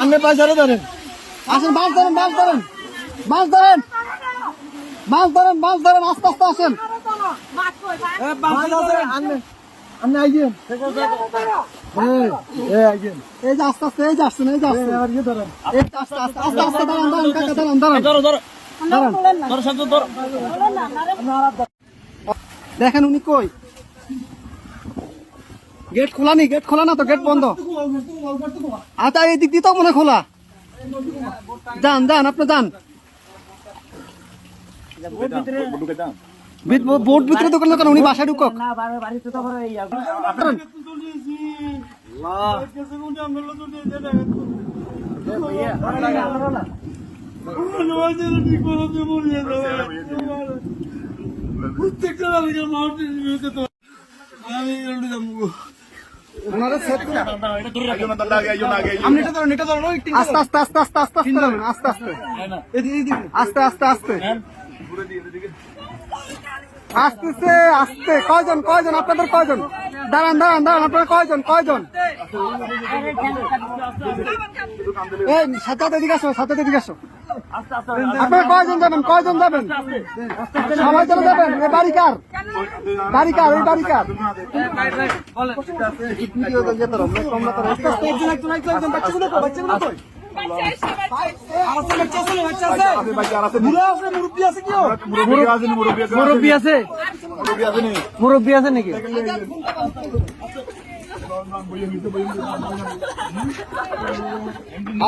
আপনি পয়সারে ধরেন, আসেন, মাছ ধরেন, মাছ ধরেন, মাছ ধরেন, মাছ ধরেন, মাছ ধরেন, আস্তে আস্তে আসেন। আপনি আইয়েন, এই যে আস্তে আস্তে, এই যে আসছেন, এই যে আসছেন, এই যে আস্তে আস্তে আস্তে আস্তে দাঁড়ান, দাঁড়ান কাকা, দাঁড়ান, দাঁড়ান, দাঁড়ান। দেখেন উনি কই, গেট খোলা নি, গেট খোলা না তো, গেট বন্ধ। আচ্ছা এই দিক দিয়ে তো মনে খোলা, যান যান, আপনি যান, বোট ভিতরে দোকান দোকান, উনি বাসায় ঢুকক। আস্তে আস্তে আস্তে আস্তে আস্তে আস্তে আস্তে আস্তে আস্তে আসতেছে, আসতে। কয়জন, কয়জন আপনাদের, কয়জন? দাঁড়ান দাঁড়ান দাঁড়ান, আপনারা কয়জন, কয়জন? এই সাথে এদিকে আসো, সাথে এদিকে আসো। আপনারা কয়জন যাবেন, কয়জন যাবেন? সবাই চলে যাবেন? এ বাড়ি কার, বাড়ি কার, এই বাড়ি কার? মুরব্বী আছে, মুরব্বী আছে নাকি?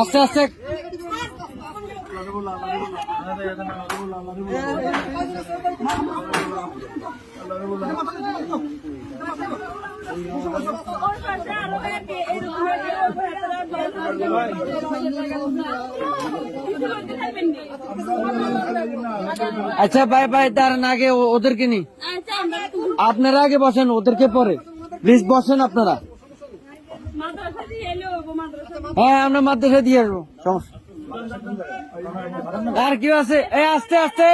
আস্তে আস্তে আচ্ছা ভাই ভাই, দাঁড়ান, আগে ওদেরকে নি, আপনারা আগে বসেন, ওদেরকে পরে প্লিজ বসেন আপনারা। হ্যাঁ আমরা মাদ্রাসা দিয়ে আসবো, সমস্যা আর কি আছে? আস্তে আস্তে